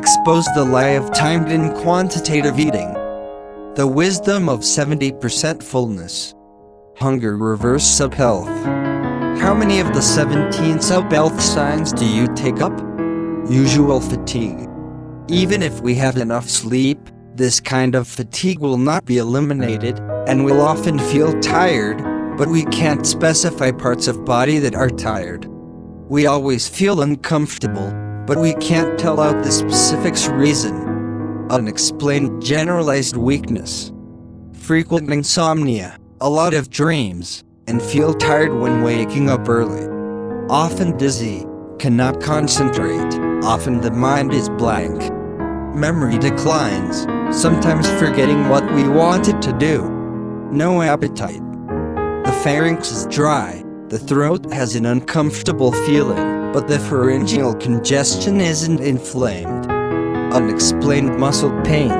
expose the lie of timed and quantitative eating. The wisdom of 70% fullness. Hunger reverse sub-health. How many of the 17 sub-health signs do you take up? Usual fatigue. Even if we have enough sleep, this kind of fatigue will not be eliminated, and we'll often feel tired, but we can't specify parts of body that are tired. We always feel uncomfortable, but we can't tell out the specific reason. Unexplained generalized weakness. Frequent insomnia, a lot of dreams, and feel tired when waking up early. Often dizzy, cannot concentrate, often the mind is blank. Memory declines, sometimes forgetting what we wanted to do. No appetite. The pharynx is dry, the throat has an uncomfortable feeling, but the pharyngeal congestion isn't inflamed. Unexplained muscle pain.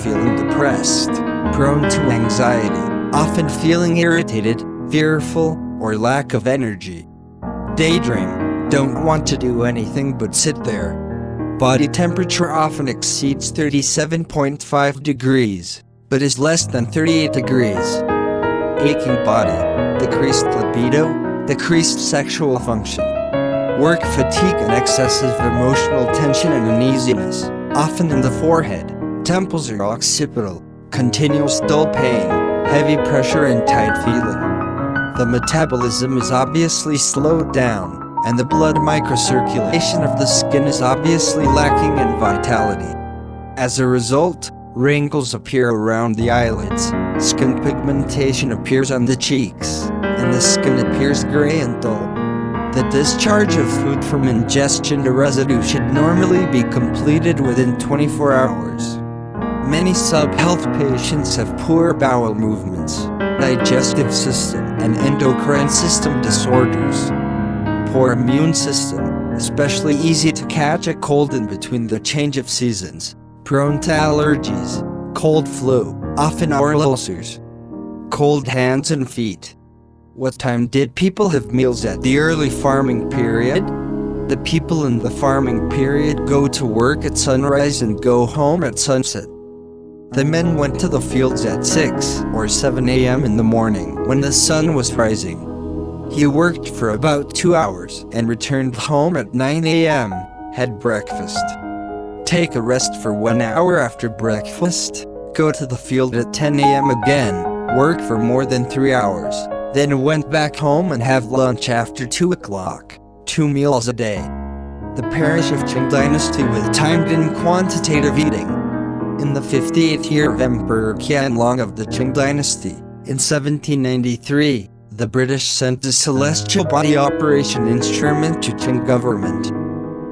Feeling depressed, prone to anxiety, often feeling irritated, fearful, or lack of energy. Daydream, don't want to do anything but sit there. Body temperature often exceeds 37.5 degrees, but is less than 38 degrees. Aching body, decreased libido, decreased sexual function. Work fatigue and excessive emotional tension and uneasiness, often in the forehead, temples or occipital, continuous dull pain, heavy pressure and tight feeling. The metabolism is obviously slowed down, and the blood microcirculation of the skin is obviously lacking in vitality. As a result, wrinkles appear around the eyelids, skin pigmentation appears on the cheeks, and the skin appears gray and dull. The discharge of food from ingestion to residue should normally be completed within 24 hours. Many sub-health patients have poor bowel movements, digestive system, and endocrine system disorders. Poor immune system, especially easy to catch a cold in between the change of seasons, prone to allergies, cold flu, often oral ulcers. Cold hands and feet. What time did people have meals at the early farming period? The people in the farming period go to work at sunrise and go home at sunset. The men went to the fields at 6 or 7 a.m. in the morning when the sun was rising. He worked for about 2 hours and returned home at 9 a.m., had breakfast. Take a rest for 1 hour after breakfast, go to the field at 10 a.m. again, work for more than 3 hours, then went back home and have lunch after 2 o'clock, 2 meals a day. The parish of Qing dynasty with timed and quantitative eating. In the 58th year of Emperor Qianlong of the Qing dynasty, in 1793, the British sent a celestial body operation instrument to Qing government.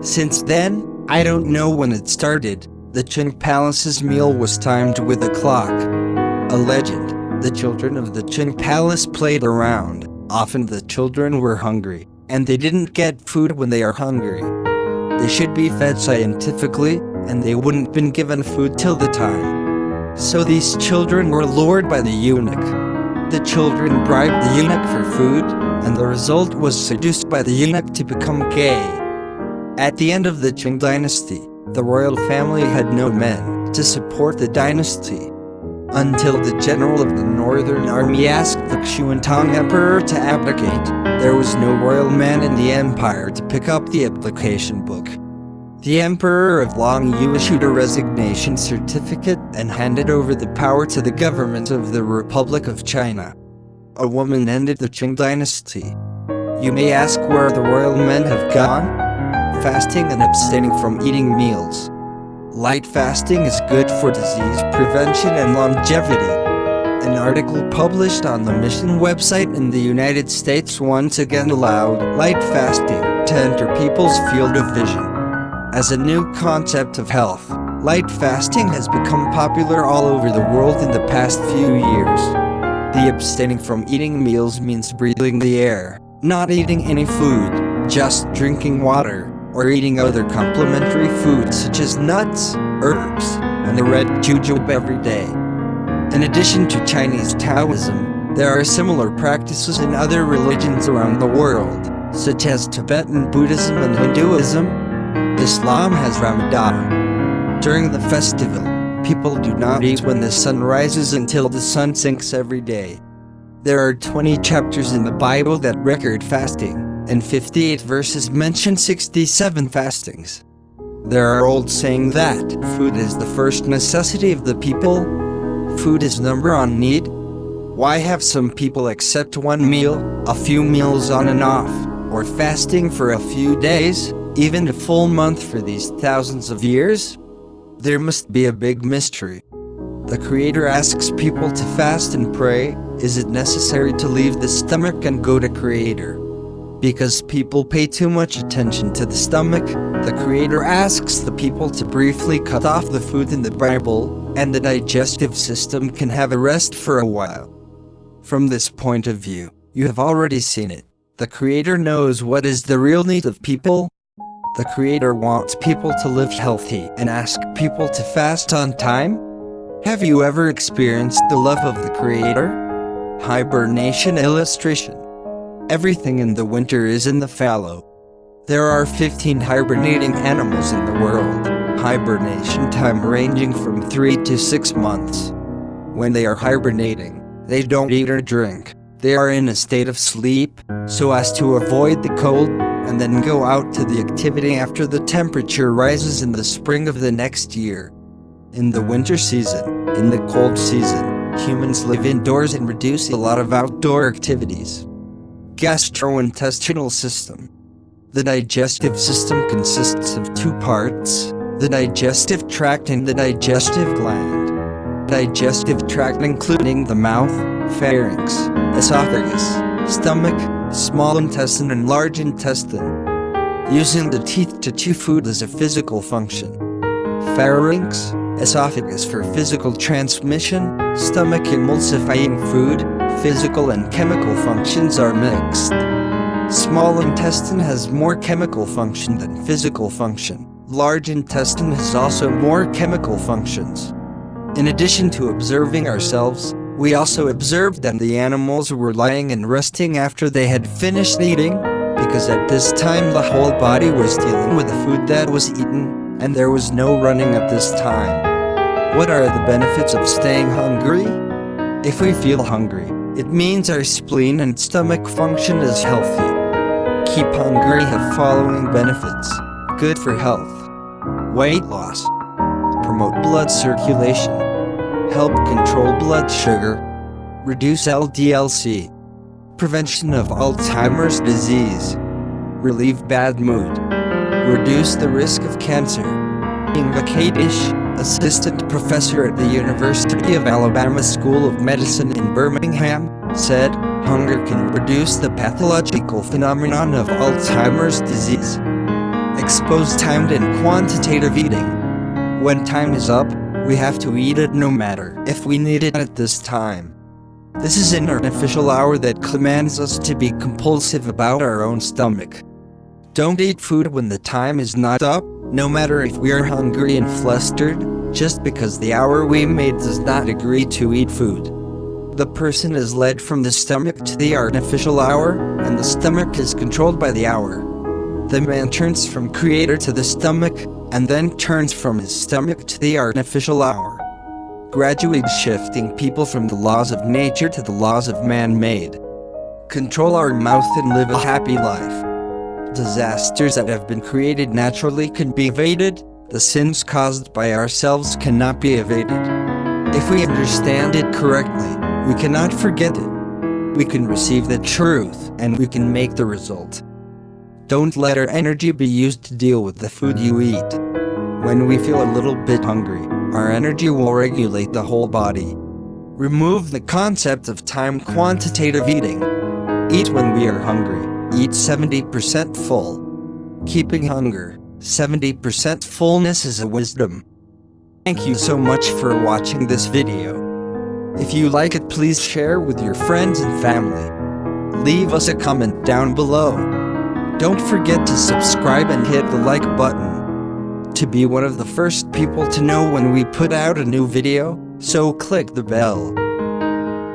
Since then, I don't know when it started, the Qing palace's meal was timed with a clock. A legend, the children of the Qing palace played around, often the children were hungry, and they didn't get food when they are hungry. They should be fed scientifically, and they wouldn't been given food till the time. So these children were lured by the eunuch. The children bribed the eunuch for food, and the result was seduced by the eunuch to become gay. At the end of the Qing dynasty, the royal family had no men to support the dynasty. Until the general of the northern army asked the Xuantong emperor to abdicate, there was no royal man in the empire to pick up the abdication book. The Emperor of Long Yu issued a resignation certificate and handed over the power to the government of the Republic of China. A woman ended the Qing dynasty. You may ask where the royal men have gone? Fasting and abstaining from eating meals. Light fasting is good for disease prevention and longevity. An article published on the Mission website in the United States once again allowed light fasting to enter people's field of vision. As a new concept of health, light fasting has become popular all over the world in the past few years. The abstaining from eating meals means breathing the air, not eating any food, just drinking water, or eating other complementary foods such as nuts, herbs, and a red jujube every day. In addition to Chinese Taoism, there are similar practices in other religions around the world, such as Tibetan Buddhism and Hinduism. Islam has Ramadan. During the festival, people do not eat when the sun rises until the sun sinks every day. There are 20 chapters in the Bible that record fasting, and 58 verses mention 67 fastings. There are old saying that food is the first necessity of the people. Food is number on need. Why have some people accept one meal, a few meals on and off, or fasting for a few days, even a full month for these thousands of years? There must be a big mystery. The Creator asks people to fast and pray. Is it necessary to leave the stomach and go to Creator? Because people pay too much attention to the stomach, the Creator asks the people to briefly cut off the food in the Bible, and the digestive system can have a rest for a while. From this point of view, you have already seen it. The Creator knows what is the real need of people. The Creator wants people to live healthy and ask people to fast on time. Have you ever experienced the love of the Creator? Hibernation illustration. Everything in the winter is in the fallow. There are 15 hibernating animals in the world. Hibernation time ranging from 3 to 6 months. When they are hibernating, they don't eat or drink. They are in a state of sleep, so as to avoid the cold, and then go out to the activity after the temperature rises in the spring of the next year. In the winter season, in the cold season, humans live indoors and reduce a lot of outdoor activities. Gastrointestinal system. The digestive system consists of two parts, the digestive tract and the digestive gland. Digestive tract including the mouth, pharynx, esophagus, stomach, small intestine and large intestine. Using the teeth to chew food is a physical function. Pharynx, esophagus for physical transmission, stomach emulsifying food, physical and chemical functions are mixed. Small intestine has more chemical function than physical function. Large intestine has also more chemical functions. In addition to observing ourselves, we also observed that the animals were lying and resting after they had finished eating, because at this time the whole body was dealing with the food that was eaten, and there was no running at this time. What are the benefits of staying hungry? If we feel hungry, it means our spleen and stomach function is healthy. Keep hungry have following benefits. Good for health. Weight loss. Promote blood circulation. Help control blood sugar. Reduce LDL-C. Prevention of Alzheimer's disease. Relieve bad mood. Reduce the risk of cancer. Inga Kadish, assistant professor at the University of Alabama School of Medicine in Birmingham, said, hunger can reduce the pathological phenomenon of Alzheimer's disease. Expose timed and quantitative eating. When time is up, we have to eat it no matter if we need it at this time. This is an artificial hour that commands us to be compulsive about our own stomach. Don't eat food when the time is not up, no matter if we are hungry and flustered, just because the hour we made does not agree to eat food. The person is led from the stomach to the artificial hour, and the stomach is controlled by the hour. The man turns from Creator to the stomach, and then turns from his stomach to the artificial hour. Gradually shifting people from the laws of nature to the laws of man-made. Control our mouth and live a happy life. Disasters that have been created naturally can be evaded. The sins caused by ourselves cannot be evaded. If we understand it correctly, we cannot forget it. We can receive the truth, and we can make the result. Don't let our energy be used to deal with the food you eat. When we feel a little bit hungry, our energy will regulate the whole body. Remove the concept of time quantitative eating. Eat when we are hungry. Eat 70% full. Keeping hunger, 70% fullness is a wisdom. Thank you so much for watching this video. If you like it, please share with your friends and family. Leave us a comment down below. Don't forget to subscribe and hit the like button to be one of the first people to know when we put out a new video, so click the bell.